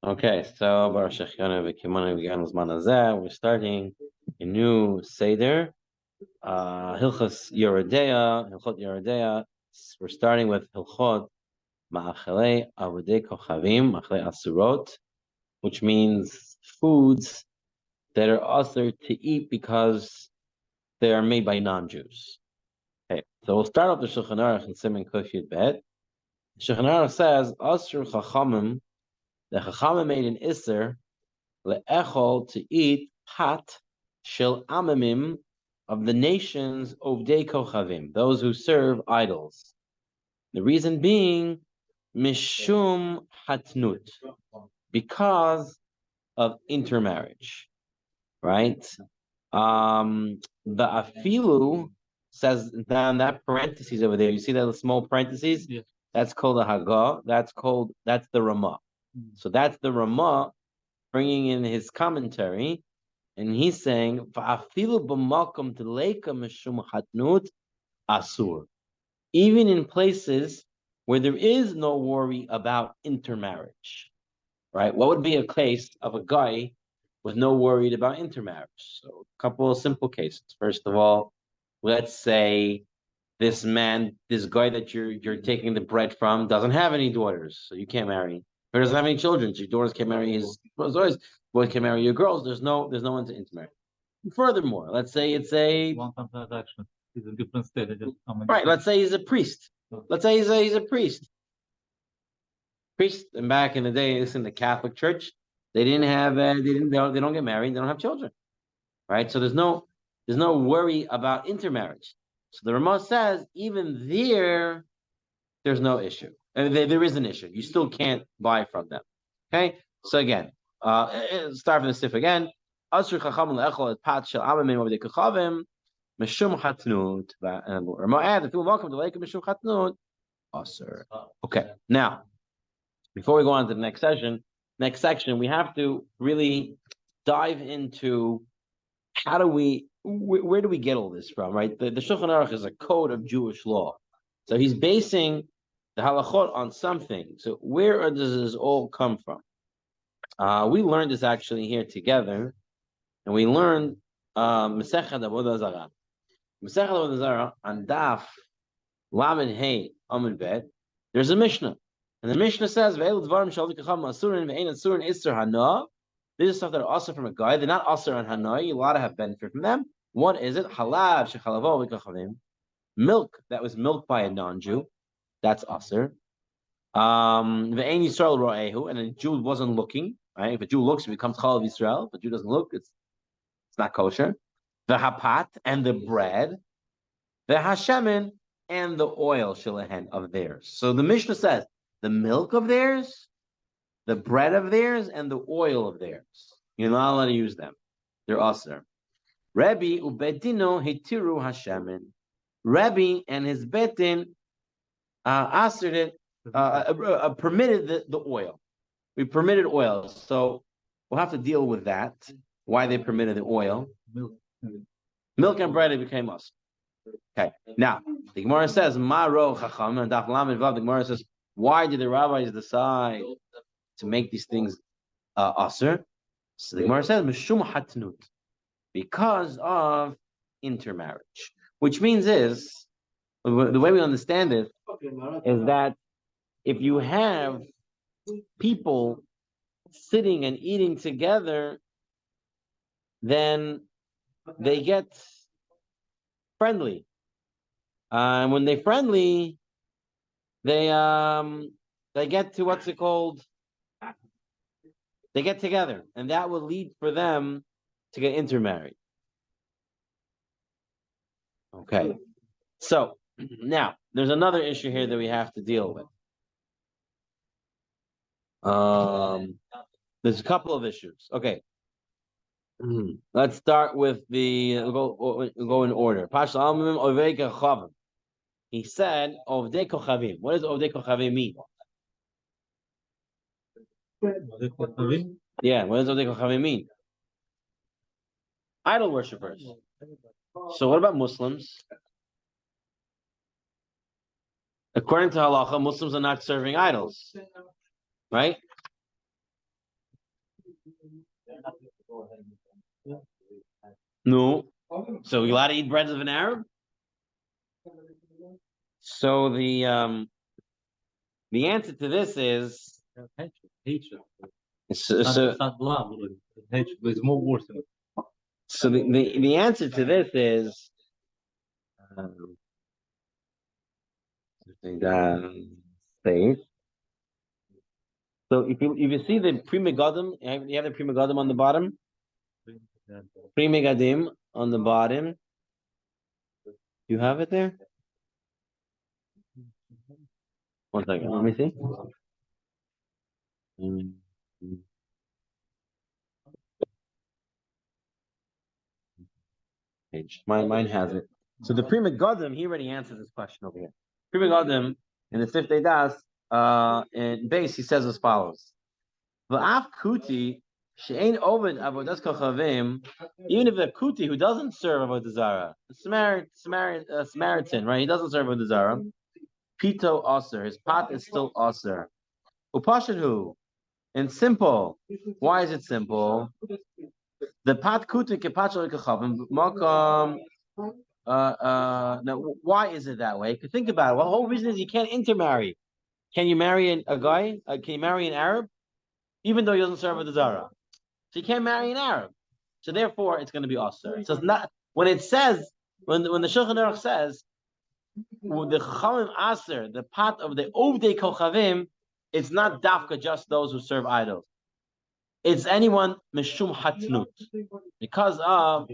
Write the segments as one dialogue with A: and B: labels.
A: Okay, so Baruch Shechianu v'Kimanu v'Ganu Zman Hazeh, we're starting a new Seder, Hilchos Hilchot Yerodea. We're starting with Hilchot Ma'achelei Avodei Kochavim, Ma'achelei Asurot, which means foods that are usher to eat because they are made by non-Jews. Okay, so we'll start off the Shulchan Aruch and Siman Kuf Yud Bet. Shulchan Aruch says, Asur Chachamim, the Chachamim made an Isser, le'echol, to eat pat shel amamim, of the nations ovdei kochavim, those who serve idols. The reason being mishum hatnut, because of intermarriage, right? The afilu says down that parentheses over there. You see that small parentheses? Yeah. That's called a haggah. That's the Ramah. So that's the Ramah bringing in his commentary, and he's saying, asur. Even in places where there is no worry about intermarriage, right? What would be a case of a guy with no worried about intermarriage? So a couple of simple cases. First of all, let's say this guy that you're taking the bread from doesn't have any daughters, so you can't marry. Or doesn't have any children, so your daughters can marry his boys can marry your girls. There's no one to intermarry. Furthermore, let's say it's a
B: one-time transaction. He's a different state.
A: Right. Let's say he's a priest. Let's say he's a priest. Priest, and back in the day, this in the Catholic Church, they don't get married, they don't have children, right? So there's no worry about intermarriage. So the Ramah says even there's no issue. There is an issue. You still can't buy from them. Okay. So again, start from the sif again. Asur chacham le'echol et pat shel amamim ovdei kochavim mishum chatnut. And Ramah add, if you welcome to lake mishum chatnut, asur. Okay. Now, before we go on to the next section, we have to really dive into where do we get all this from, right? The Shulchan Aruch is a code of Jewish law. So he's basing the halachot on something. So where does this all come from? We learned this actually here together, and we learned Masechet Avodah Zarah. Masechet Avodah Zarah on Daf Lamed Hey Amud Bet. There's a Mishnah. And the Mishnah says, this is stuff that are also from a guy. They're not also on Hanoi. You're allowed to have benefit from them. What is it? Halav shechalavo v'kachavim. Milk that was milked by a non-Jew. That's aser. Ve'ein Yisrael ro'ehu, and a Jew wasn't looking. Right? If a Jew looks, it becomes chalav Yisrael. If a Jew doesn't look, it's not kosher. The hapat, and the bread. The hashemin, and the oil shilahen of theirs. So the Mishnah says, the milk of theirs, the bread of theirs, and the oil of theirs. You're not allowed to use them. They're aser. Rabbi ubedino hitiru hashemin. Rabbi and his betin permitted the oil. We permitted oil, so we'll have to deal with that. Why they permitted the oil? Milk and bread, it became us. Okay. Now the Gemara says, "Maro chacham," and Daf Lamed Vav. The Gemara says, why did the rabbis decide to make these things aser? So the Gemara says, "Mishum hatnut," because of intermarriage. Which means the way we understand it is that if you have people sitting and eating together, then they get friendly. And when they're friendly, they get to what's it called? They get together, and that will lead for them to get intermarried. Okay. So now there's another issue here that we have to deal with. There's a couple of issues. Okay. Let's start with we'll go in order. He said, Ovdei Kochavim. What does Ovdei Kochavim mean? Yeah, what does Ovdei Kochavim mean? Idol worshippers. So what about Muslims? According to halacha, Muslims are not serving idols, right? No. So you're allowed to eat breads of an Arab? So the answer to this is
B: Hatred.
A: so
B: It's not love. Hatred is more worse than it.
A: so the answer to this is um, space. So if you see the Pri Megadim, you have the Pri Megadim on the bottom. Pri Megadim on the bottom. You have it there. One second. Let me see. Mm, mm, Page. Mine has it. So the Pri Megadim, he already answered this question over here. Pri Megadim in the fifth Das, in base, he says as follows. V'af kuti she'ein ovid avodas kochavim, even if a kuti who doesn't serve avodah zara, Samaritan, right? He doesn't serve avodah zara. Pito aser, his pot is still aser. Upashadu, and simple. Why is it simple? The pat kuti kepachal kochavim makam. Now, why is it that way? Because think about it. Well, the whole reason is you can't intermarry. Can you marry a guy? Can you marry an Arab? Even though he doesn't serve with the Zara. So you can't marry an Arab. So therefore, it's going to be Osir. So it's not, when it says, when the Shulchan Aruch says, the Chachamim Aser, the pot of the Ovdei Kochavim, it's not Dafka, just those who serve idols. It's anyone Meshum Hatnut, because of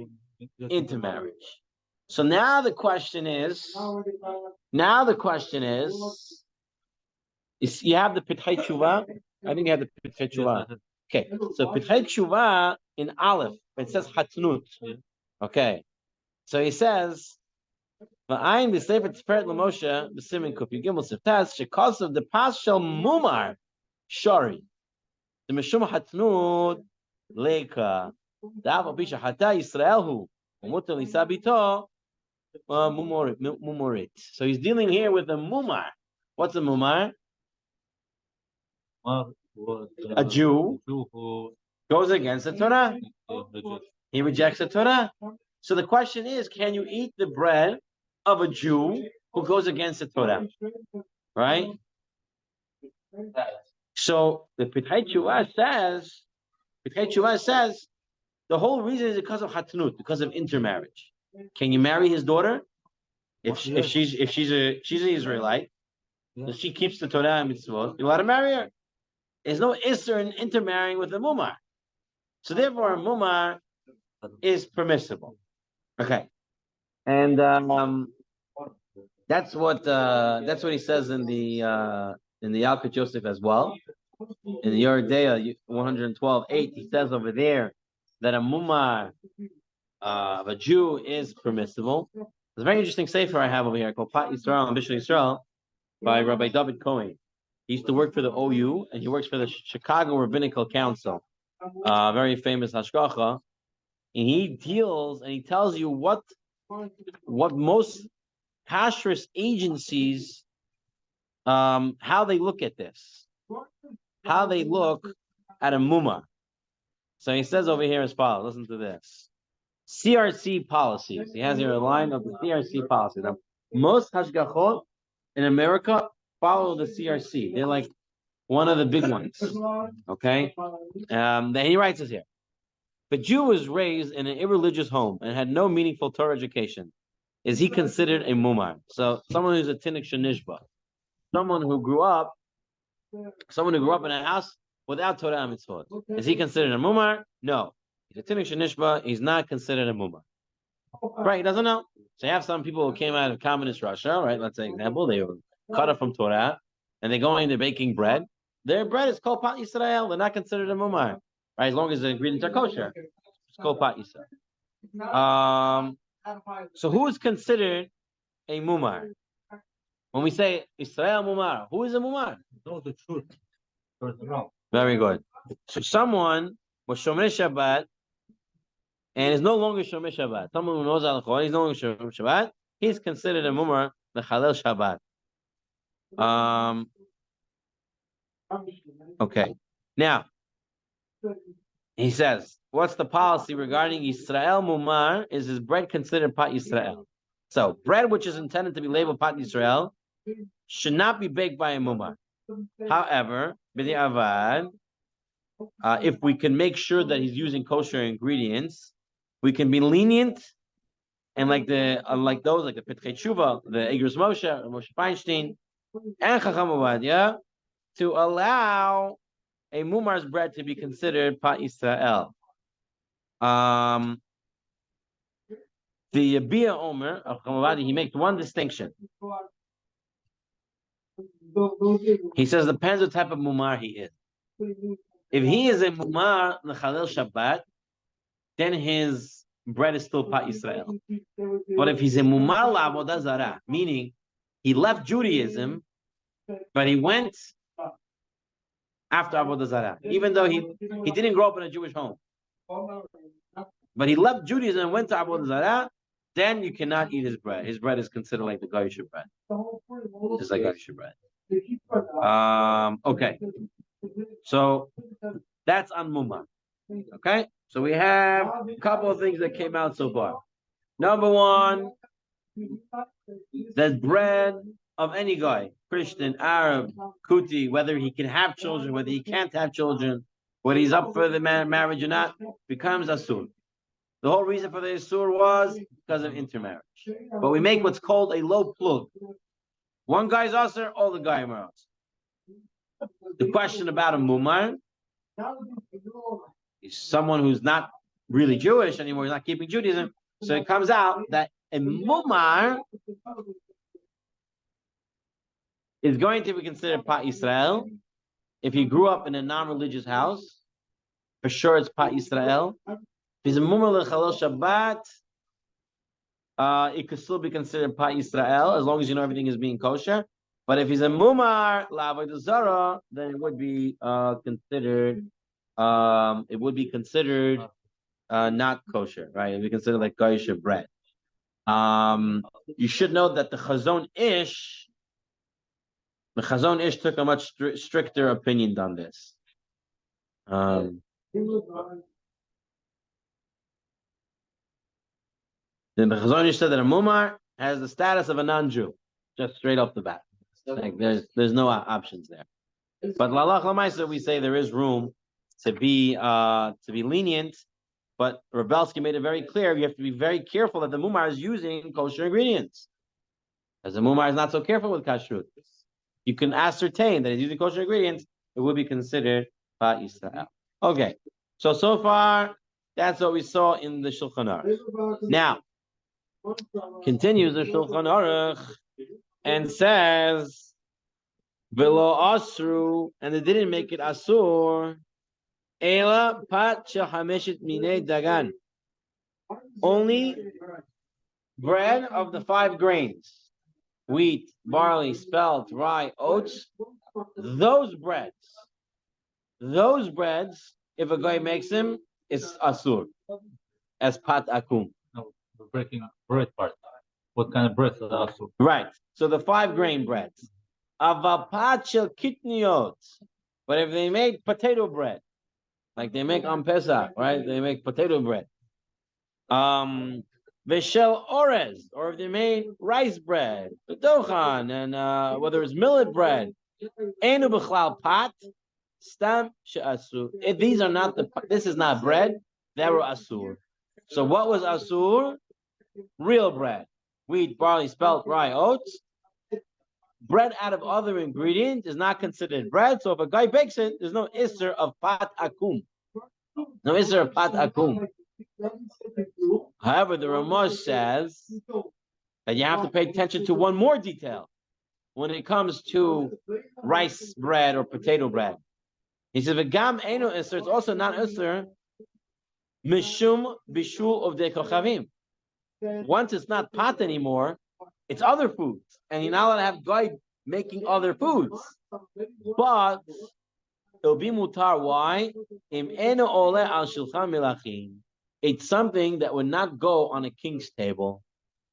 A: intermarriage. So now the question is, you have the Pitchei Tshuva. I think you have the Pitchei Tshuva. Okay, so Pitchei Tshuva in Aleph, it says Hatnut. Okay, so he says, "Va'ayin b'sefer Tiferet l'Moshe b'simin Kupi Gimel Siftas shekos of the pas shel Mumar Shari the Meshum Hatnut Leika Da'av Bisha Hata Yisraelhu Umutal Isabito Mumorit." So he's dealing here with a Mumar. What's a Mumar? A Jew
B: who
A: goes against the Torah. He rejects the Torah. So the question is, can you eat the bread of a Jew who goes against the Torah? Right? So the Pitchei Tshuva says, the whole reason is because of Hatnut, because of intermarriage. Can you marry his daughter? If she's an Israelite, so she keeps the Torah and mitzvot, you want to marry her. There's no Isser in intermarrying with a Mumar. So therefore, a Mumar is permissible. Okay. And that's what he says in the Yalkut Yosef as well. In the Yeridea 112:8, he says over there that a Mumar of a Jew is permissible. There's a very interesting sefer I have over here called Pat Yisrael and Bishul Yisrael by Rabbi David Cohen. He used to work for the OU, and he works for the Chicago Rabbinical Council, very famous hashgacha. And he deals and he tells you what most kashrus agencies, how they look at this, how they look at a mumar. So he says over here as follows. Listen to this: CRC policies. He has here a line of the CRC policy. Now, most hashgachot in America follow the CRC. They're like one of the big ones. Okay. Then he writes this here: if a Jew was raised in an irreligious home and had no meaningful Torah education, is he considered a mumar? So someone who's a tinnik shenishba, someone who grew up in a house without Torah and mitzvot, is he considered a mumar? No. He's a tinnik shenishba. He's not considered a mumar. Right? He doesn't know. So you have some people who came out of communist Russia, right? Let's say example, they were cut off from Torah, and they go into baking bread. Their bread is called Pat Yisrael. They're not considered a mumar, right? As long as the ingredients are kosher, it's called Pat Yisrael. So who is considered a mumar? When we say Israel mumar, who is a mumar?
B: know the truth.
A: Very good. So someone was Shomer Shabbat and is no longer Shomer Shabbat. Someone who knows Al-Khor, he's no longer Shomer Shabbat. He's considered a mumar, the Chalel Shabbat. Okay. Now, He says, what's the policy regarding Yisrael Mumar? Is his bread considered Pat Yisrael? So bread which is intended to be labeled Pat Yisrael should not be baked by a Mumar. However, B'di Avad, if we can make sure that he's using kosher ingredients, we can be lenient and like the Petchei Tshuva, the Igros Moshe Feinstein, and Chacham Ovadia, to allow a Mumar's bread to be considered Pat Yisrael. The Bia Omer of Chacham Ovadia, he makes one distinction. He says depends what type of Mumar he is. If he is a Mumar L'Chalel Shabbat, then his bread is still Pat Yisrael. But if he's a Mumar L'Avodah Zarah, meaning he left Judaism, but he went after Avodah Zarah, even though he didn't grow up in a Jewish home, but he left Judaism and went to Avodah Zarah, then you cannot eat his bread. His bread is considered like the Goyish bread, just like Goyish bread. Okay, so that's on Mumar. Okay, so we have a couple of things that came out so far. Number one, that bread of any guy, Christian, Arab, Kuti, whether he can have children, whether he can't have children, whether he's up for the marriage or not, becomes asur. The whole reason for the asur was because of intermarriage. But we make what's called a low plug. One guy's asur, all the guys are asur. The question about a mumar is someone who's not really Jewish anymore, he's not keeping Judaism. So it comes out that a mumar is going to be considered Pat Yisrael if he grew up in a non-religious house. For sure, it's Pat Yisrael. If he's a mumar l'chalel Shabbat, it could still be considered Pat Yisrael as long as you know everything is being kosher. But if he's a mumar l'avodah zarah, then it would be considered. It would be considered not kosher, right? It would be considered like kosher bread. You should know that the Chazon Ish took a much stricter opinion on this. The Chazon Ish said that a mumar has the status of a non-Jew, just straight off the bat. Like there's no options there. But l'alach l'maisa, we say there is room to be lenient. But Rebelsky made it very clear you have to be very careful that the mumar is using kosher ingredients, as the mumar is not so careful with kashrut. You can ascertain that he's using kosher ingredients, it would be considered Pat Yisrael. Okay, so far that's what we saw in the Shulchan Aruch. Now continues the Shulchan Aruch and says, "Velo asru," and they didn't make it asur. Ela pat shechameshet minei dagan. Only bread of the 5 grains: wheat, barley, spelt, rye, oats. Those breads, if a guy makes them, it's asur, as pat akum.
B: No, we're breaking bread part. What kind of bread is asur?
A: Right. So the 5 grain breads. Avapat shel kitniot. But if they make potato bread, like they make on Pesach, right? They make potato bread. Veshel orez, or if they made rice bread, bedochan, and whether it's millet bread, enu b'chlal pat, stam she'asur. These are not this is not bread. They were asur. So what was asur? Real bread: wheat, barley, spelt, rye, oats. Bread out of other ingredients is not considered bread. So if a guy bakes it, there's no isser of pat akum. No isser of pat akum. However, the Ramosh says that you have to pay attention to one more detail when it comes to rice bread or potato bread. He says, "V'gam eno isser." It's also not isser mishum bishul of de kochavim. Once it's not pat anymore, it's other foods, and you're not allowed to have guy making other foods. But it'll be mutar. Why? Im eno ole al shulchan milachim. It's something that would not go on a king's table.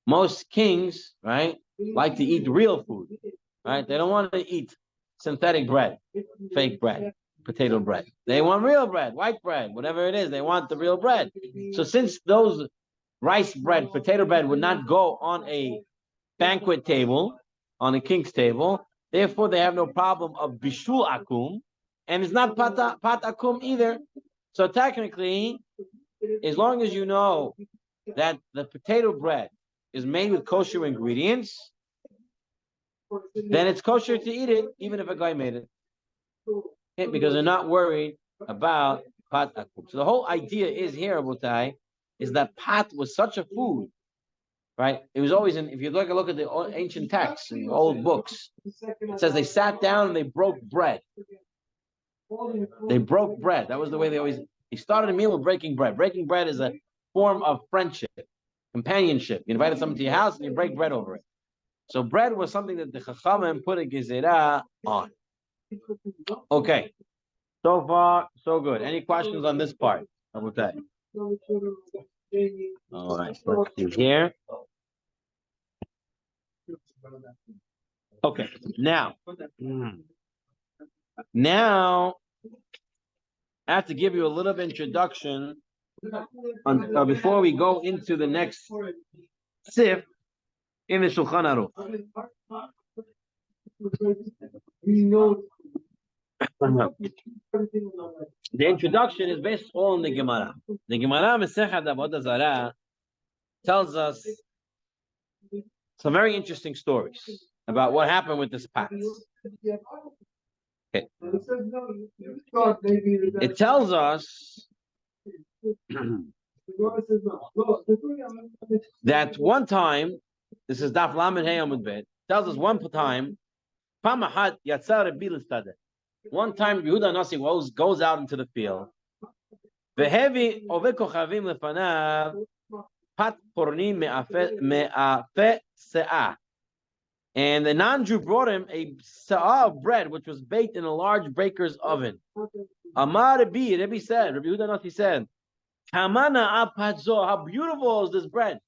A: Most kings, right, like to eat real food, right? They don't want to eat synthetic bread, fake bread. potato bread. They want real bread, white bread, whatever it is. They want the real bread. So since those rice bread, potato bread would not go on a banquet table, on a king's table, therefore they have no problem of bishul akum, and it's not pat akum either. So technically, as long as you know that the potato bread is made with kosher ingredients, then it's kosher to eat it, even if a guy made it. Okay, because they're not worried about pat akum. So the whole idea is here, Abutai, is that pat was such a food, right? It was always if you look at the ancient texts and the old books, it says they sat down and they broke bread. They broke bread. That was the way they started a meal with breaking bread. Breaking bread is a form of friendship, companionship. You invited someone to your house and you break bread over it. So bread was something that the Chachamim put a gezerah on. Okay. So far, so good. Any questions on this part? Okay. All right. Let's see here. Okay. Now, I have to give you a little bit of introduction before we go into the next sif in the Shulchan Aruch. The introduction is based on the Gemara. The Gemara Masechet Avodah Zarah tells us some very interesting stories about what happened with this pot. Okay. It tells us that one time, this is Daf Lamed Hey Amud Bet, tells us one time, Pamahat Yatzar Bilistade. One time, Yehuda Nasi goes out into the field. Vehevi Ove Kochavim Lefanav Pat Porni Me'afe Se'ah. And the non-Jew brought him a se'ah of bread, which was baked in a large baker's oven. Amar Rabbi said, Rabbi Yehuda Nasi said, Kamana apadzo, how beautiful is this bread?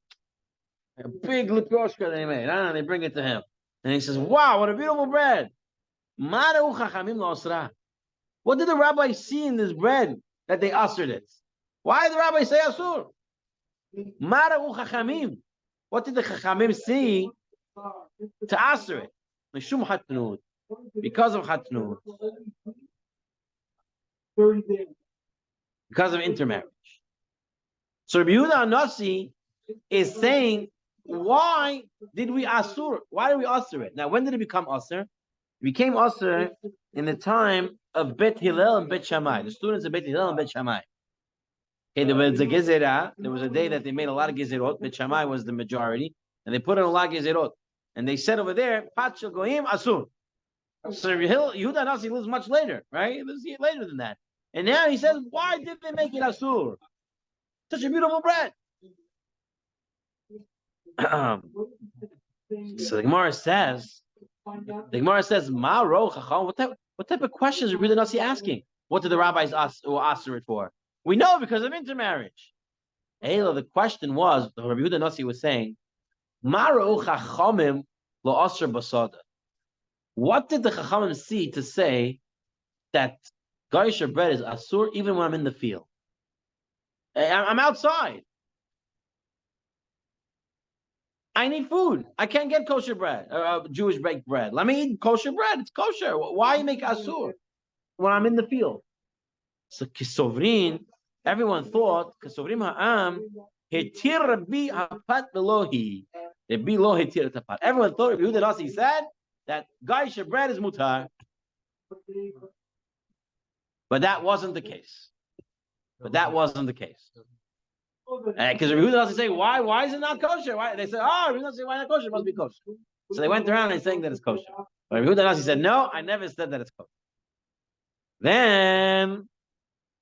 A: A big lipyoshka they made. They bring it to him. And he says, wow, what a beautiful bread. What did the rabbi see in this bread that they ushered it? Why did the rabbi say asur? What did the chachamim see to usher it? Because of hatnud. Because of intermarriage. So Rabbi Yehuda Nasi is saying, why did we asur? Why did we asur it? Now, when did it become asur? It became asur in the time of Bet Hillel and Bet Shammai, the students of Bet Hillel and Bet Shammai. Okay, there was a gezerah. There was a day that they made a lot of gezerot. Bet Shammai was the majority, and they put in a lot of gezerot. And they said over there, Pat shel goyim asur. So Yehuda Nasi lives much later, right? He lives later than that. And now he says, why did they make it asur? Such a beautiful bread. So the Gemara says, Ma ro chacham. What type of questions are Yehuda Nasi asking? What did the rabbis asur it for? We know because of intermarriage. The question was, the Rabbi Yehuda Nasi was saying, Ma ro chachamim lo asur basada. What did the chachamim see to say that kosher bread is asur even when I'm in the field? I'm outside. I need food. I can't get kosher bread, Jewish baked bread. Let me eat kosher bread. It's kosher. Why make asur when I'm in the field? So kisovrin, everyone thought kisovrim ha'am hetir rabbi apat belohi. Rabbi lo hetir tapat. Everyone thought Rabbi Yehuda Nasi said that kosher bread is mutar, but that wasn't the case. Because Rabbi Yehuda Nasi say, why is it not kosher? Why they say, Rabbi Yehuda Nasi, why not kosher? It must be kosher. So they went around and saying that it's kosher. But Rabbi Yehuda Nasi said, no, I never said that it's kosher. Then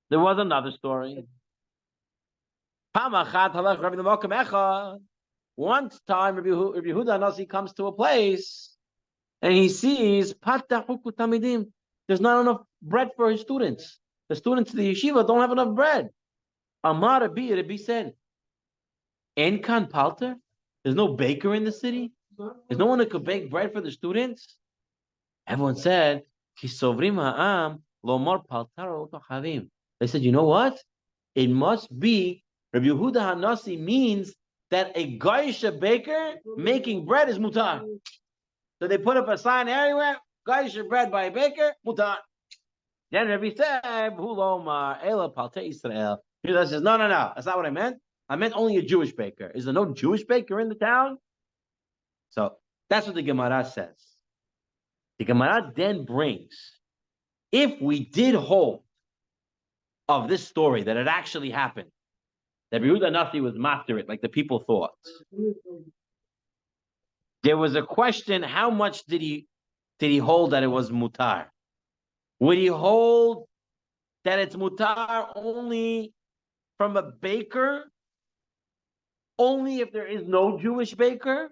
A: there was another story. One time, Rabbi Yehuda Nasi comes to a place and he sees there's not enough bread for his students. The students of the yeshiva don't have enough bread. Amar Rabbi said, En kan palter? There's no baker in the city? There's no one that could bake bread for the students? Everyone said, Kisovrim ha'am lomar paltaro chavim. They said, you know what? It must be Rabbi Yehuda Hanasi means that a Gaisha baker making bread is mutar. So they put up a sign everywhere, Gaisha bread by a baker, mutar. Then Rabbi said, Hulomar, Ela Palte Israel. He says, no, that's not what I meant. I meant only a Jewish baker. Is there no Jewish baker in the town? So that's what the Gemara says. The Gemara then brings, if we did hold of this story that it actually happened, that Yehuda Nasi was master it, like the people thought. There was a question: how much did he hold that it was mutar? Would he hold that it's mutar only from a baker, only if there is no Jewish baker,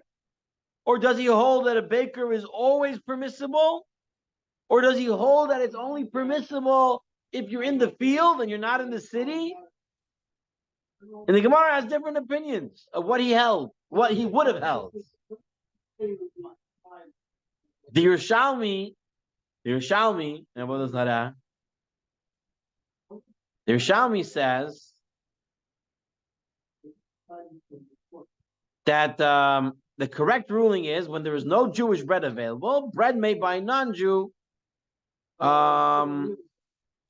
A: or does he hold that a baker is always permissible, or does he hold that it's only permissible if you're in the field and you're not in the city? And the Gemara has different opinions of what he held, what he would have held. The Yerushalmi, and what is that? The Yerushalmi says that the correct ruling is when there is no Jewish bread available, bread made by a non-Jew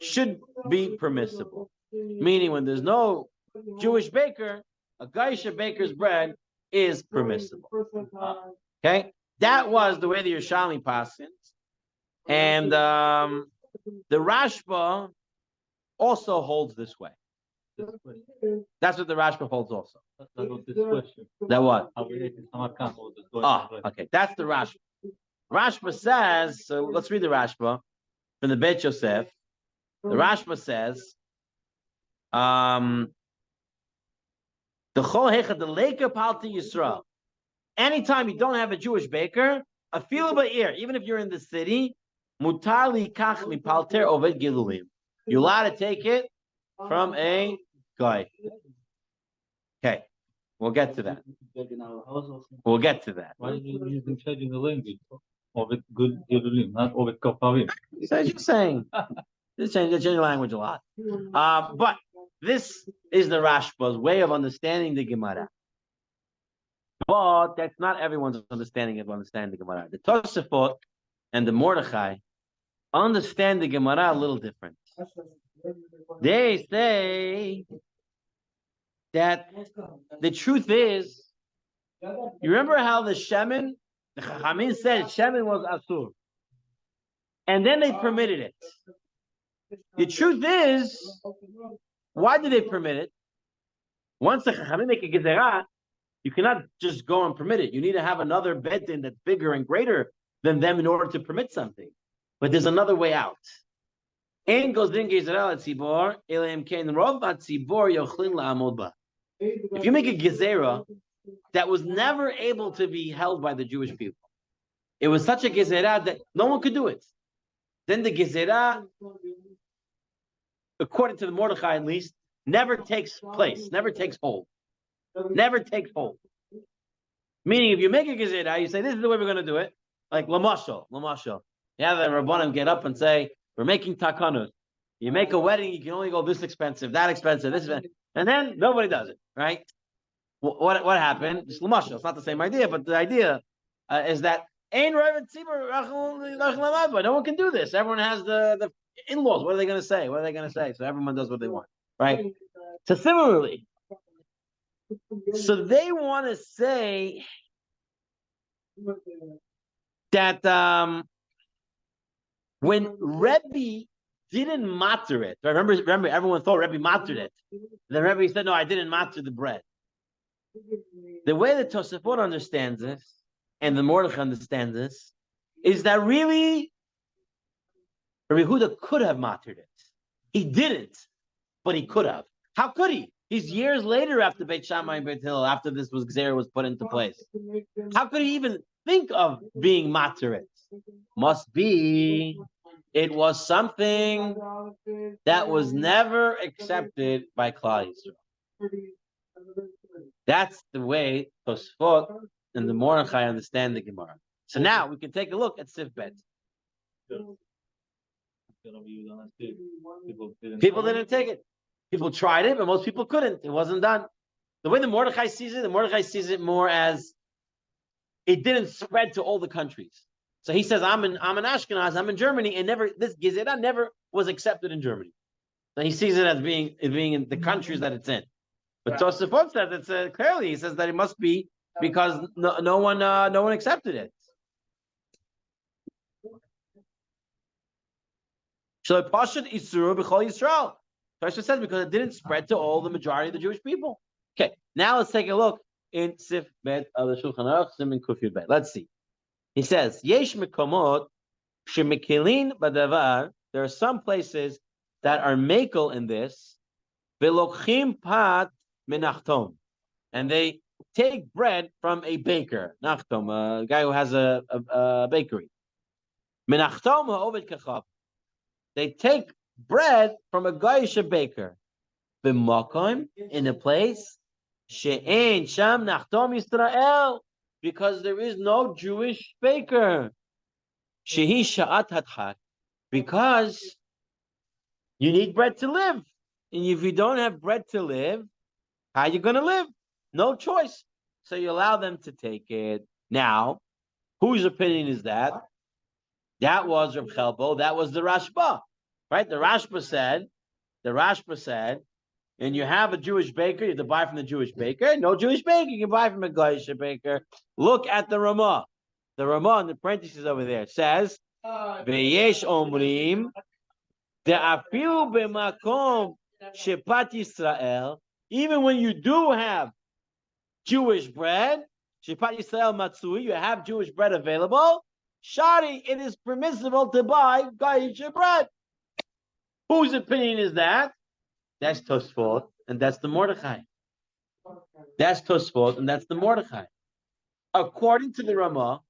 A: should be permissible. Meaning when there's no Jewish baker, a Gaisha baker's bread is permissible. Okay? That was the way the Yerushalmi passes. And the Rashba also holds this way. That's what the Rashba holds also. That what? Okay. That's the Rashba. Rashba says, so let's read the Rashba from the Beit Yosef. The Rashba says, the Chol Hechad the Leker Palti Yisrael. Anytime you don't have a Jewish baker, a fila ba'ir, even if you're in the city, mutar li kach mi palter oved gilulim. You're allowed to take it from a guy. Okay, we'll get to that. We'll get to that.
B: Why are you changing the language? Oved gilulim, not oved kafavim.
A: So you're saying they change the language a lot. But this is the Rashba's way of understanding the Gemara. But that's not everyone's understanding of understanding the Gemara. The Tosafot and the Mordechai understand the Gemara a little different. They say that the truth is, you remember how the Shemin, the Chachamim said Shemin was Asur. And then they permitted it. The truth is, why did they permit it? Once the Chachamim make a Gezerah, you cannot just go and permit it. You need to have another bedin that's bigger and greater than them in order to permit something. But there's another way out. If you make a gezerah that was never able to be held by the Jewish people, it was such a gezerah that no one could do it. Then the gezerah, according to the Mordechai at least, never takes place, never takes hold. Never takes hold. Meaning, if you make a gezerah, you say, this is the way we're going to do it. Like, lamashal. You have the Rabbanim get up and say, we're making takanus. You make a wedding, you can only go this expensive, that expensive, this expensive. And then nobody does it, right? What happened? It's lamashal. It's not the same idea, but the idea is that no one can do this. Everyone has the in-laws. What are they going to say? So everyone does what they want, right? So similarly, so they want to say that when Rebbe didn't matter it, remember, everyone thought Rebbe mattered it. Then Rebbe said, no, I didn't matter the bread. The way that Tosafot understands this, and the Mordechai understands this, is that really Rabbi Yehuda could have mattered it. He didn't, but he could have. How could he? He's years later after Beit Shammai and Beit Hillel, after this Gezerah was put into place. How could he even think of being matter it? Must be it was something that was never accepted by Klal Yisrael. That's the way Tosfot and the Mordechai understand the Gemara. So now we can take a look at Sif Bet. People didn't take it. People tried it, but most people couldn't. It wasn't done. The way the Mordechai sees it, the Mordechai sees it more as it didn't spread to all the countries. So he says, I'm in Ashkenaz, I'm in Germany, and this Gezerah never was accepted in Germany. So he sees it as being in the countries that it's in. But Tosafot says it's clearly, he says that it must be because no one accepted it. So Pashut Isuru b'chol Yisrael. Tosha says because it didn't spread to all the majority of the Jewish people. Okay, now let's take a look in Sif Bet of the Shulchan Aruch Siman Kuf Yud Bet. Let's see. He says, Yesh mekomot shemekilin badavar. There are some places that are makel in this. Velochim pat menachtom, and they take bread from a baker. Nachtom, a guy who has a bakery. Menachtom ha'oved kachab. They take bread from a Goyish baker. B'makom, in a place she'ein sham nachtom Yisrael, because there is no Jewish baker. Shehi sha'at hadchak, because you need bread to live. And if you don't have bread to live, how are you going to live? No choice. So you allow them to take it. Now, whose opinion is that? That was Reb Chelbo. That was the Rashba. Right? The Rashba said, and you have a Jewish baker, you have to buy from the Jewish baker. No Jewish baker, you can buy from a Goyish baker. Look at the Ramah. The Ramah in the parentheses over there says, V'yesh omrim, de'afilu b'makom shepat Yisrael, even when you do have Jewish bread, shepat Yisrael matzui, you have Jewish bread available, shari, it is permissible to buy Goyish bread. Whose opinion is that? That's Tosfot, and that's the Mordechai. That's Tosfot, and that's the Mordechai. According to the Ramah,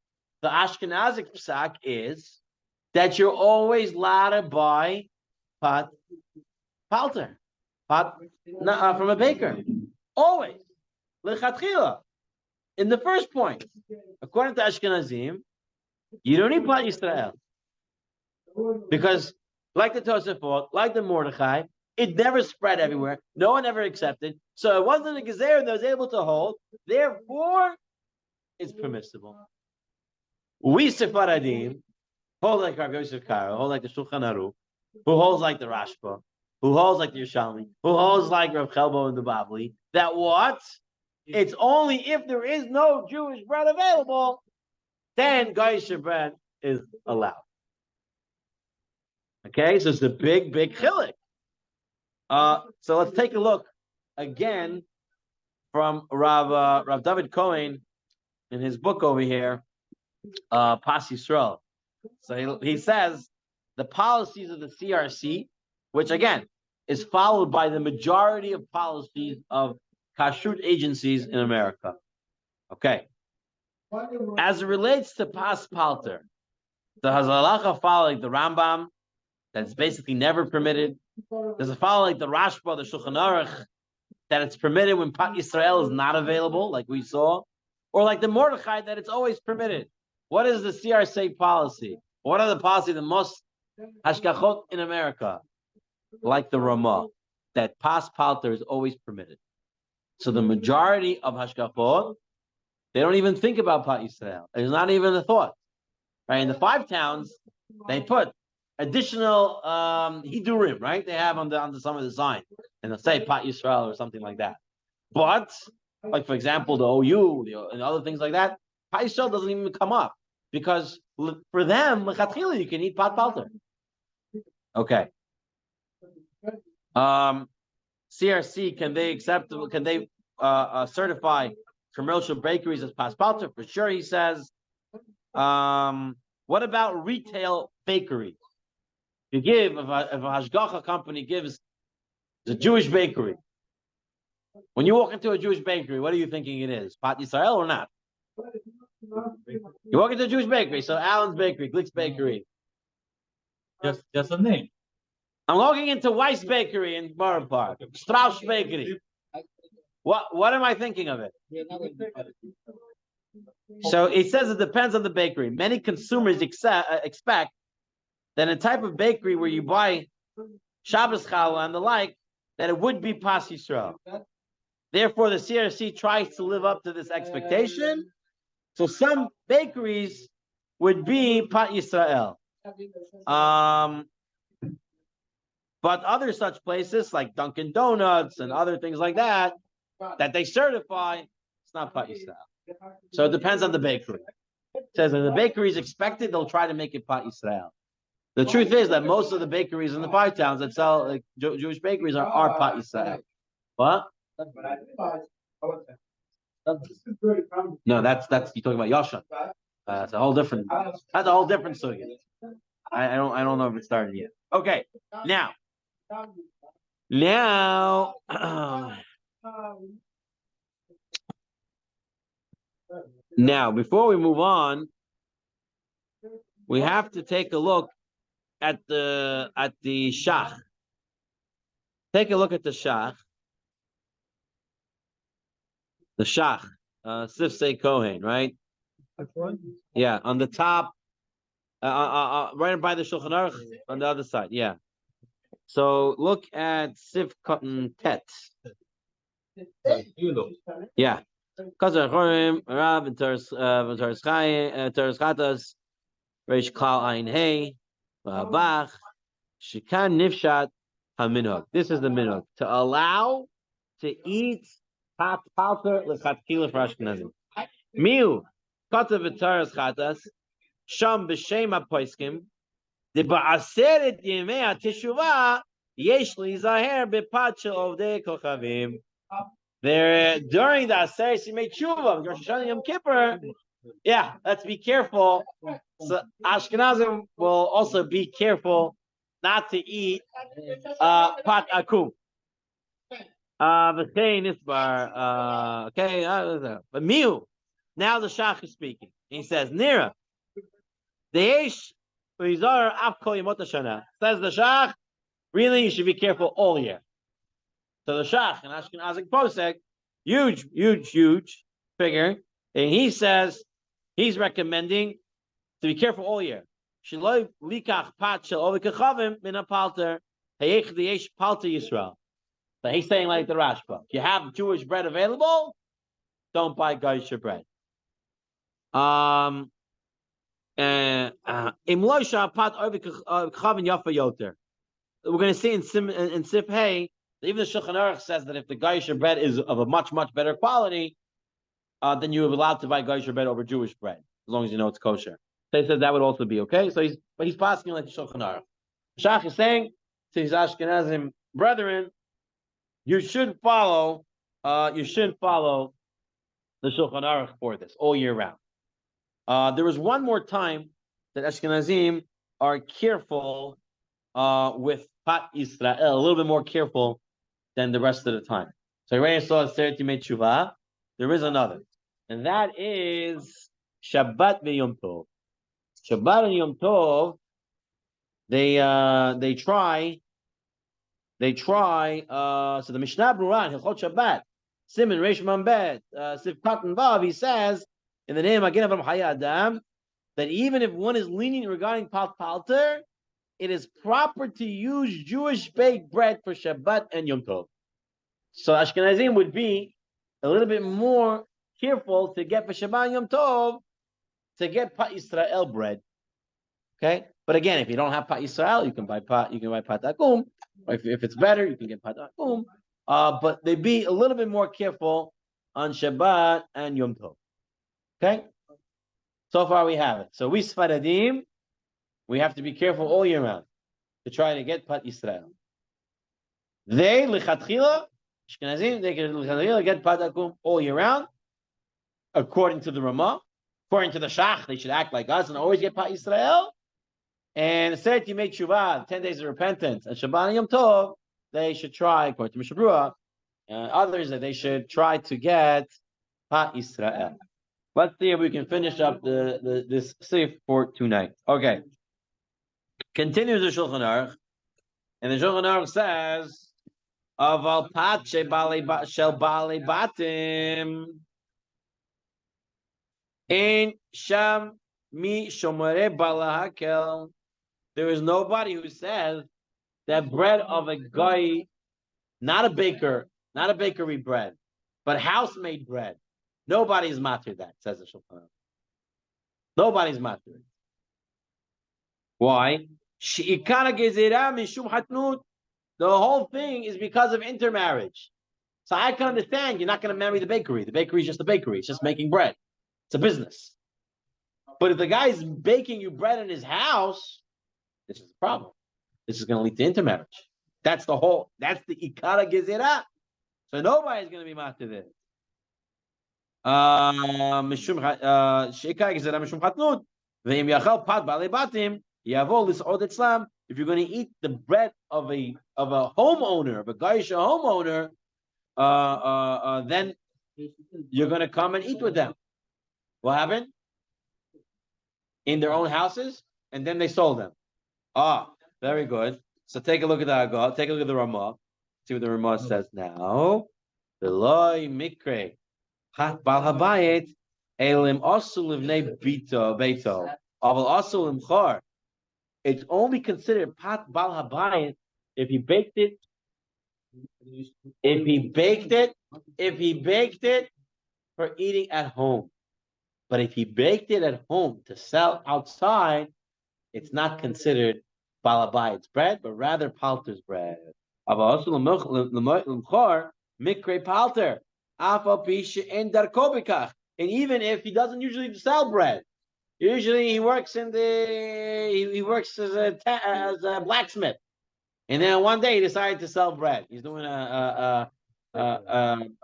A: the Ashkenazic psak is that you're always allowed to buy pot palter, from a baker. Always. Lechatchila. In the first point, according to Ashkenazim, you don't need pot Yisrael. Because like the Tosafot, like the Mordechai, it never spread everywhere. No one ever accepted. So it wasn't a Gezer that was able to hold. Therefore, it's permissible. We Sephardim hold like Rav Yosef Karo, hold like the Shulchan Aruch, who holds like the Rashba, who holds like the Yerushalmi, who holds like Rav Chelbo and the Bavli, that what? It's only if there is no Jewish bread available, then Goyish bread is allowed. Okay, so it's a big chilek. So let's take a look again from Rav David Cohen in his book over here, Pas Yisrael. So he says the policies of the CRC, which again is followed by the majority of policies of kashrut agencies in America. Okay, as it relates to Pas Palter, the Hazalacha following the Rambam, that's basically never permitted. There's a follow like the Rashba, the Shulchan Aruch, that it's permitted when Pat Yisrael is not available, like we saw, or like the Mordechai, that it's always permitted. What is the CRC policy? What are the policies the most hashgachot in America? Like the Ramah, that Pas Palter is always permitted. So the majority of hashgachot, they don't even think about Pat Yisrael. It's not even a thought. Right? In the 5 towns, they put additional hidurim, right? They have on some of the sign, and they'll say Pat Yisrael or something like that. But, like for example, the OU and other things like that, Pat Yisrael doesn't even come up because for them, lechatchila, you can eat Pat Palter. Okay. CRC, can they accept? Can they certify commercial bakeries as Pat Palter? For sure, he says. What about retail bakeries? You give, if a hashgacha company gives the Jewish bakery, when you walk into a Jewish bakery, what are you thinking it is? Pat Yisrael or not? You walk into a Jewish bakery, so Allen's Bakery, Glick's Bakery.
B: Just a name.
A: I'm walking into Weiss Bakery in Borough Park, Strauss Bakery. What am I thinking of it? So it says it depends on the bakery. Many consumers expect then a type of bakery where you buy Shabbos challah and the like, that it would be Pas Yisrael. Therefore, the CRC tries to live up to this expectation. So some bakeries would be Pat Yisrael. But other such places like Dunkin' Donuts and other things like that they certify, it's not Pat Yisrael. So it depends on the bakery. It says if the bakery is expected, they'll try to make it Pat Yisrael. The truth is that most of the bakeries in the five towns that sell like Jewish bakeries are Pat Yisrael. What? No, that's you're talking about Yashan. That's a whole different. That's a whole different story. I don't know if it started yet. Okay, now, now before we move on, we have to take a look at the shach. Take a look at the shach. The shach, Sifsei Kohen, right? Yeah, on the top, right by the Shulchan Aruch, on the other side. Yeah. So look at Sif Cotton Tet. Yeah. Kazar Chorim, Rab, and Teres Chatas, Reish Klal Ein Hey, Bach, Shikan Nifshat HaMinhag. This is the minhag, to allow to eat pat palter lechatchila for Ashkenazim. Miu katav v'taras chatas sham b'shem hapoiskim de ba'aseret yemei hateshuvah yesh lizaher b'pat shel ovdei kochavim. There during the aseret yemei teshuva, Rosh Hashanah Yom Kippur. Yeah, let's be careful. So Ashkenazim will also be careful not to eat pat akum. Okay, but Miu, now the Shach is speaking. He says, Nira, says the Shach, really you should be careful all year. So the Shach, an Ashkenazic posek, huge figure, and he says he's recommending to be careful all year. So he's saying like the Rashba, if you have Jewish bread available, don't buy Geisha bread. We're going to see in Sif Hey, even the Shulchan Aruch says that if the Geisha bread is of a much better quality, then you're allowed to buy Geisha bread over Jewish bread, as long as you know it's kosher. So he says that would also be okay. So he's passing like the Shulchan Aruch. Shach is saying to his Ashkenazim brethren, you should follow the Shulchan Aruch for this all year round. There was one more time that Ashkenazim are careful with Pat Yisrael, a little bit more careful than the rest of the time. So you already saw Aseret Yemei Teshuvah. There is another, and that is Shabbat v'Yom Tov. Shabbat and Yom Tov, they try. So the Mishnah Berurah, Hilchot Shabbat, Siman Reish Mambet, Sif Katan Vav, he says in the name again of Hayy Adam that even if one is lenient regarding palter, it is proper to use Jewish baked bread for Shabbat and Yom Tov. So Ashkenazim would be a little bit more careful to get for Shabbat and Yom Tov to get Pat Yisrael bread. Okay, but again, if you don't have Pat Yisrael, you can buy Pat Akum. Or if it's better, you can get Pat Akum. But they be a little bit more careful on Shabbat and Yom Tov. Okay, so far we have it. So we Sfaradim, we have to be careful all year round to try to get Pat Yisrael. They lichatchila Ashkenazim, they can lichatchila get Pat Akum all year round, according to the Ramah. According to the Shach, they should act like us and always get Pat Yisrael. And Aseret Yemei Teshuvah, 10 days of repentance, and Shabbat and Yom Tov, they should try, according to Mishnah Berurah, and others, that they should try to get Pat Yisrael. Let's see if we can finish up this sif for tonight. Okay. Continues the Shulchan Aruch, and the Shulchan Aruch says, Aval Pat Shel Baalei Batim in Sham Mi Shomare Balahakel there is nobody who says that bread of a guy, not a baker, not a bakery bread, but house-made bread. Nobody's matter that, says the Shulchan. Nobody's matter. Why? The whole thing is because of intermarriage. So I can understand you're not going to marry the bakery. The bakery is just a bakery. It's just making bread. It's a business. But if the guy's baking you bread in his house, this is the problem. This is going to lead to intermarriage. That's the ikara gezerah. So nobody's going to be matter this. If you're going to eat the bread of a homeowner, of a Gaisha homeowner, then you're going to come and eat with them. What happened? In their own houses, and then they sold them. Very good. So take a look at the Agah, take a look at the Ramah, see what the Ramah says now. The loy mikre hat bal habayit elim asul livnei beito aval asul imchar. It's only considered pat bal habayit if he baked it. If he baked it for eating at home. But if he baked it at home to sell outside, it's not considered balabayit's bread, but rather palter's bread. Mikre palter. And even if he doesn't usually sell bread, usually he works as a blacksmith. And then one day he decided to sell bread. He's doing a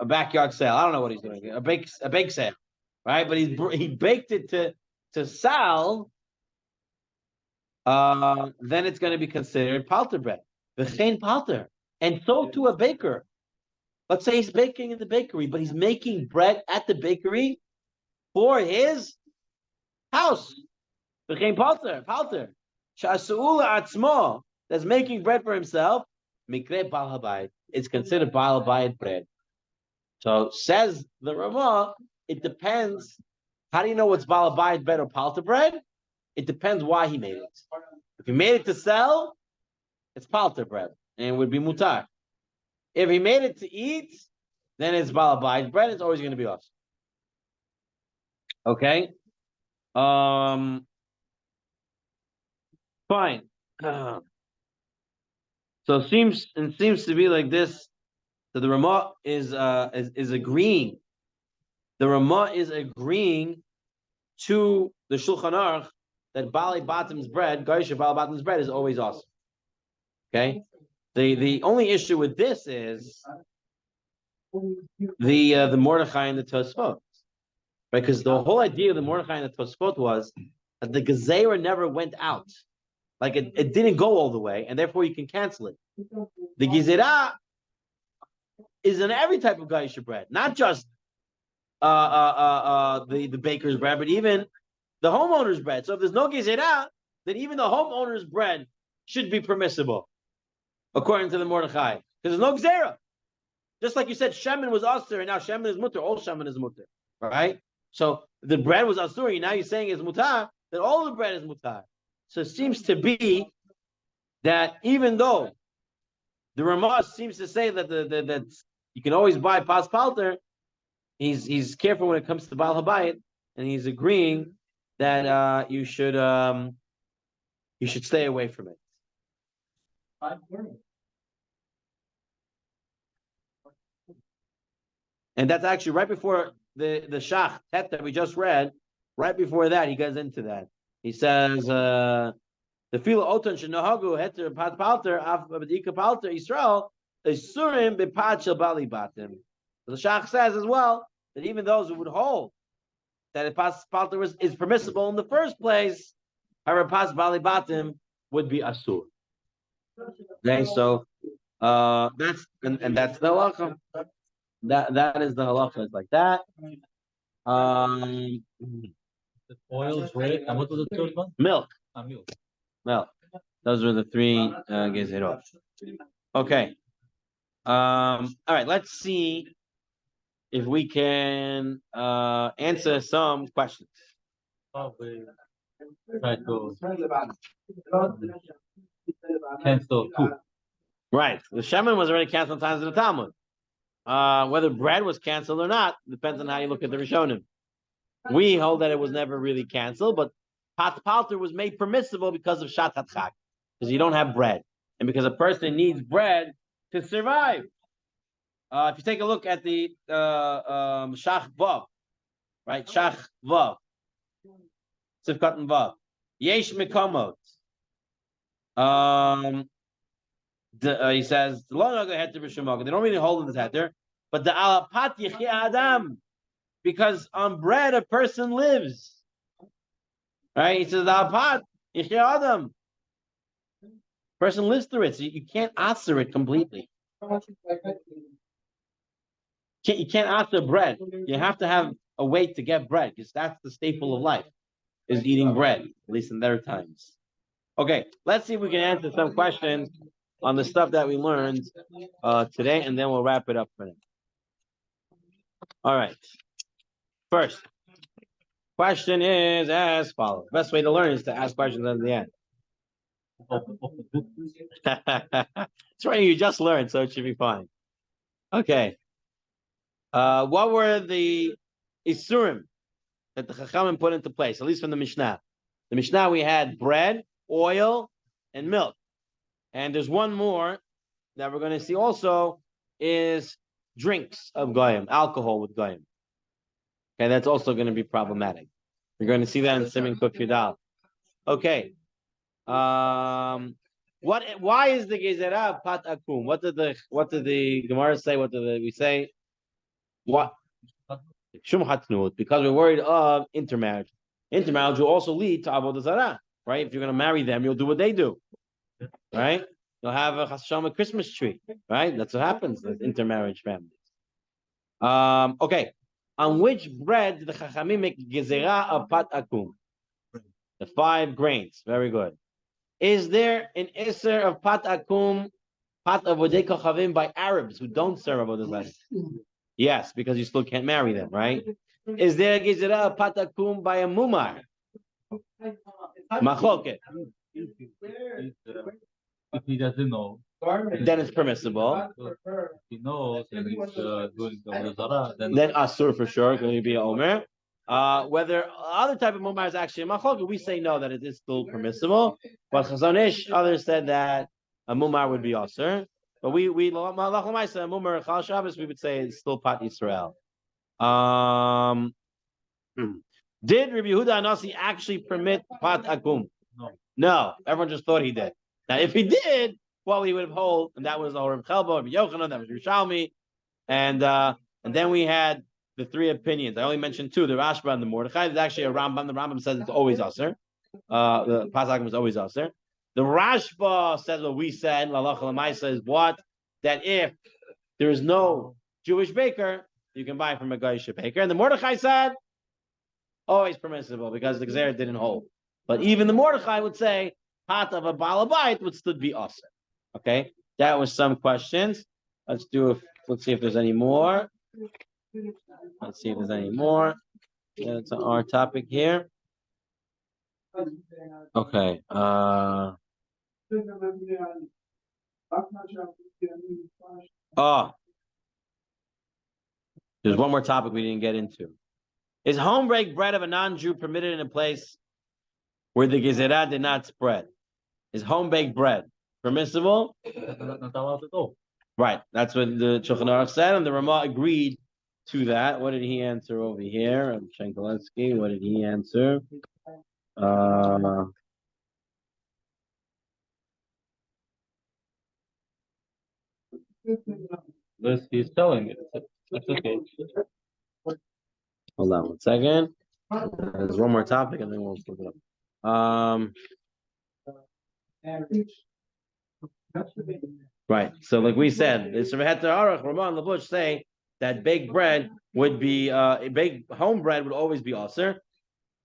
A: backyard sale. I don't know what he's doing. A bake sale, right? But he baked it to sell. Then it's going to be considered palter bread, v'chein palter, and so to a baker. Let's say he's baking in the bakery, but he's making bread at the bakery for his house. V'chein palter. Sha'asu'ula atzmo, that's making bread for himself. Mikre bal habayit. It's considered bal habayit bread. So says the Ramah, it depends. How do you know what's bal habayit bread or palter bread? It depends why he made it. If he made it to sell, it's palter bread, and it would be mutar. If he made it to eat, then it's bal habayit bread. It's always going to be us. Okay. Fine. So it seems to be like this. So the Ramah is agreeing. The Ramah is agreeing to the Shulchan Aruch that Bali Batim's bread, Gaisha Bali Batim's bread, is always awesome. Okay. The only issue with this is the Mordechai and the Tosfot, right? Because the whole idea of the Mordechai and the Tosfot was that the Gezerah never went out, like it didn't go all the way, and therefore you can cancel it. The Gezerah is in every type of Gaisha bread, not just the baker's bread, but even the homeowner's bread. So if there's no Gezerah, then even the homeowner's bread should be permissible, according to the Mordechai, because there's no Gezerah. Just like you said, Shemin was Asur, and now Shemin is Mutter. All Shemin is Mutter, right? So the bread was Asur, and now you're saying it's Mutar, that all the bread is Mutar. So it seems to be that even though the Ramah seems to say that that you can always buy Pas Palter, he's careful when it comes to Baal Habayit, and he's agreeing that you should stay away from it. And that's actually right before the Shach Tet that we just read. Right before that, he goes into that. He says the Fila Oton Shenohagu Heter Pat Palter Af Badika Palter Israel Isurim Bepad Shel Bali Batim. The Shach says as well that even those who would hold that a Pas Palter is permissible in the first place, however, Pas Bali Batim would be Asur. Okay, so that's and that's the halacha. That is the halacha. It's like that.
B: The oil, bread, and what was the third one?
A: Milk.
B: Milk.
A: Milk. Those were the three gezerot. Okay. All right. Let's see if we can answer some questions.
B: Try to cancel two.
A: Right. The Shemin was already canceled times in the Talmud. Whether bread was canceled or not depends on how you look at the Rishonim. We hold that it was never really canceled, but Pat Palter was made permissible because of Shat HaChag, because you don't have bread, and because a person needs bread to survive. If you take a look at the Shach Vav, right? Shach Vav, Sivkat and Vav, Yesh Mekomot. He says the Lo Naga Heter B'Shemog. They don't really hold this heter, but the Alapat Yechia Adam, because on bread a person lives. Right? He says the Alapat Yechia Adam. Person lives through it, so you can't answer it completely. You can't answer bread. You have to have a way to get bread, because that's the staple of life, is eating bread, at least in their times. Okay, let's see if we can answer some questions on the stuff that we learned today, and then we'll wrap it up for now. All right. First, question is as follows. Best way to learn is to ask questions at the end. It's right, you just learned, so it should be fine. Okay. What were the isurim that the Chachamim put into place, at least from the Mishnah? The Mishnah, we had bread, oil, and milk. And there's one more that we're going to see also is drinks of goyim, alcohol with goyim. Okay, that's also going to be problematic. You're going to see that in Siman Kuf Yudal. Okay. Why is the gezerah pat akum? What did the Gemara say? What did we say? What? Shum hatnut, because we're worried of intermarriage. Intermarriage will also lead to avodah zarah, right? If you're going to marry them, you'll do what they do, right? You'll have a chasham, Christmas tree, right? That's what happens with intermarriage families. Okay. On which bread did the Chachamim make gezerah of pat akum? The 5 grains. Very good. Is there an iser of pat akum, pat avodei kochavim by Arabs who don't serve avodah zarah? Yes, because you still can't marry them, right? Is there a gezerah of pat akum by a mumar? Machloket.
B: If he doesn't know,
A: Then it's permissible.
B: if he knows and he's doing the Zara, then
A: Asur for sure, going to be a omer. Whether other type of mumar is actually a machloket, we say no, that it is still permissible. But Chazon Ish, others said that a mumar would be asur. But we mumar chal Shabbos, we would say it's still pat Yisrael. Did Rabbi Yehuda Anasi actually permit pat akum? No, everyone just thought he did. Now, if he did, well, he would have hold, and that was Rabbi Chelbo, Rabbi Yochanan, that was Yerushalmi, and then we had the 3 opinions. I only mentioned 2, the Rashba and the Mordechai. There's actually a Rambam. The Rambam says it's always aser. The Pasakim is always aser. The Rashba says what we said. Lalach Lamai says what? That if there is no Jewish baker, you can buy from a Goyish baker. And the Mordechai said always permissible because the Gzer didn't hold. But even the Mordechai would say pot of a balabait would still be aser. Okay, that was some questions. Let's see if there's any more. Let's see if there's any more. That's our topic here. Okay. There's one more topic we didn't get into. Is homebreak bread of a non-Jew permitted in a place where the gezerah did not spread? Is home-baked bread permissible? Right. That's what the Shulchan Aruch said, and the Ramah agreed to that. What did he answer over here? Shenkoletsky, what did he answer?
B: this he's telling it. That's okay.
A: Hold on 1 second. There's one more topic, and then we'll flip it up. Right. So, like we said, it's Heter Aruch, Ramah and Labush say that baked bread would be baked home bread would always be aser,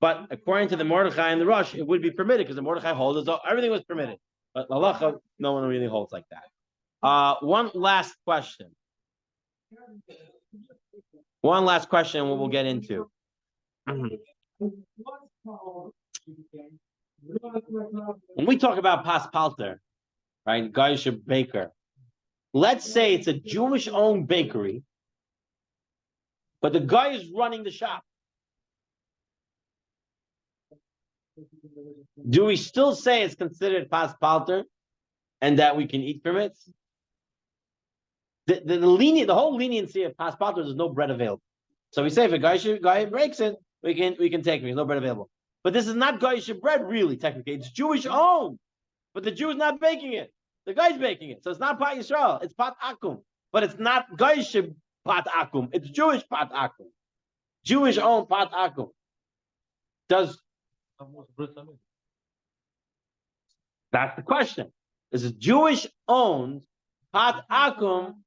A: but according to the Mordechai and the Rosh, it would be permitted because the Mordechai holds as everything was permitted. But Halacha, no one really holds like that. One last question. One last question. What we'll get into. When we talk about pas palter, right, Geisha baker, let's say it's a Jewish-owned bakery, but the guy is running the shop. Do we still say it's considered pas palter and that we can eat from it? The whole leniency of pas palter is no bread available. So we say if a guy breaks it, we can take it. There's no bread available. But this is not Goyish bread, really, technically. It's Jewish owned. But the Jew is not baking it. The guy's baking it. So it's not Pat Yisrael. It's Pat Akum. But it's not Goyish Pat Akum. It's Jewish Pat Akum. Jewish owned Pat Akum. That's the question. Is a Jewish owned Pat Akum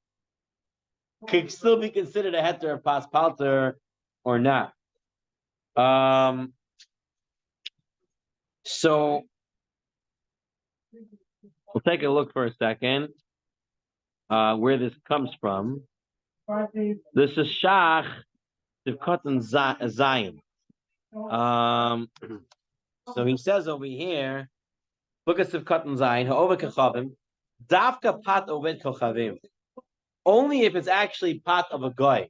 A: could still be considered a heter of pas palter or not? So we'll take a look for a second where this comes from. This is Shach Tivkot and Zion. So he says over here, look at Tivkot and Zion, Ha'ova Kechavim, Davka Pat Oved Kochavim. Only if it's actually pat of a guy.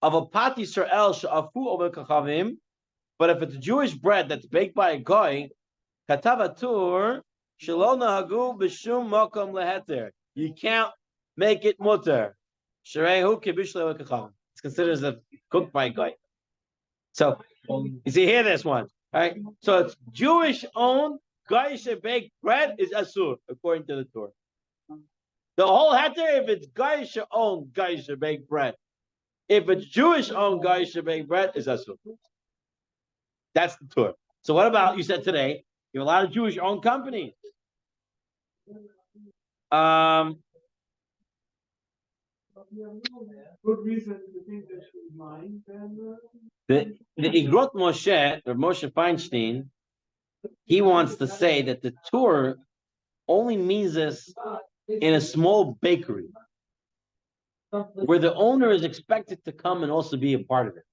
A: Of a pat Yisrael Sha'afu Oved Kochavim, but if it's Jewish bread that's baked by a guy, Katavatur, Shalona Hagu Bishum Mokom Leheter. You can't make it mutter. Sharehu Kibishle Kachavim. It's considered as a cooked by a guy. So you see here this one. Right? So it's Jewish owned Gaisha baked bread is Asur, according to the Torah. The whole heter, if it's Gaisha owned Gaisha baked bread. If it's Jewish owned Gaisha baked bread, is Asur. That's the Torah. So what about, you said today, you have a lot of Jewish owned companies.
C: Good reason to think that she was mine.
A: The Igrot Moshe, or Moshe Feinstein, he wants to say that the Torah only means this in a small bakery, where the owner is expected to come and also be a part of it.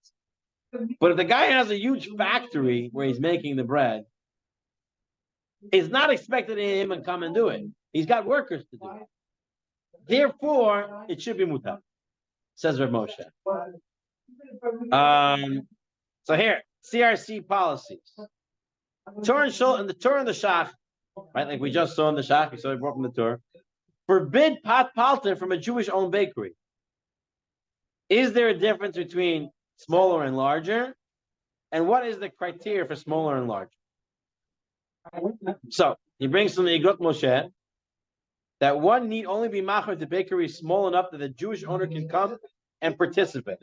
A: But if the guy has a huge factory where he's making the bread, it's not expected of him to come and do it. He's got workers to do it. Therefore, it should be mutar, says Rav Moshe. So here, CRC policies. Torah and the Torah and the Shach, right? Like we just saw in the Shach, we saw it brought from the Torah. Forbid pat palter from a Jewish-owned bakery. Is there a difference between smaller and larger? And what is the criteria for smaller and larger? So he brings from the Igrot Moshe that one need only be machar the bakery small enough that the Jewish owner can come and participate.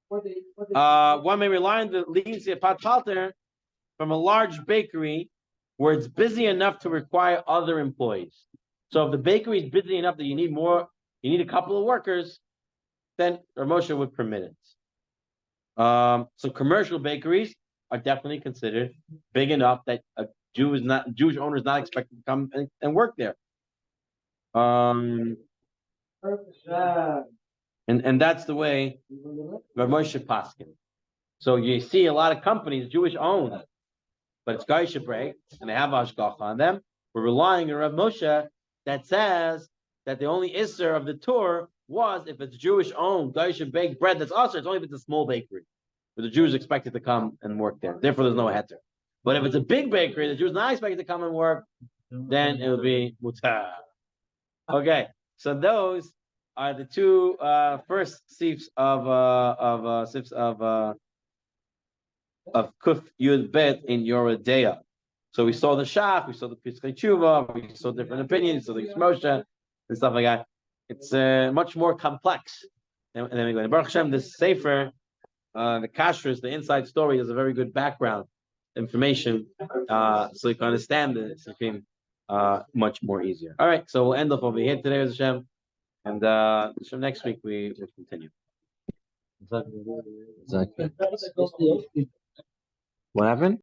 A: One may rely on the leniency of pat palter from a large bakery where it's busy enough to require other employees. So if the bakery is busy enough that you need a couple of workers, then Rav Moshe would permit it. So commercial bakeries are definitely considered big enough that a Jewish owner is not expected to come and work there. And that's the way Rav Moshe paskin. So you see a lot of companies Jewish owned, but it's Gaisha break and they have hashgacha on them. We're relying on Rav Moshe that says that the only isser of the Torah was if it's Jewish owned Gaisha baked bread that's also, it's only if it's a small bakery where the Jew is expected to come and work there. Therefore, there's no heter. But if it's a big bakery, the Jew is not expected to come and work, then it would be mutar. Okay, so those are the two first sifs of Kuf Yud Bet in Yoredeya. So we saw the Shach, we saw the Piskei Tshuva, we saw different opinions, so the Moshe and stuff like that. It's much more complex. And then we go to Baruch Hashem, this Sefer, the Kashrus, the inside story, is a very good background information, so you can understand the Sifim much more easier. All right, so we'll end off over here today with Hashem, and next week we will continue. Exactly. What happened?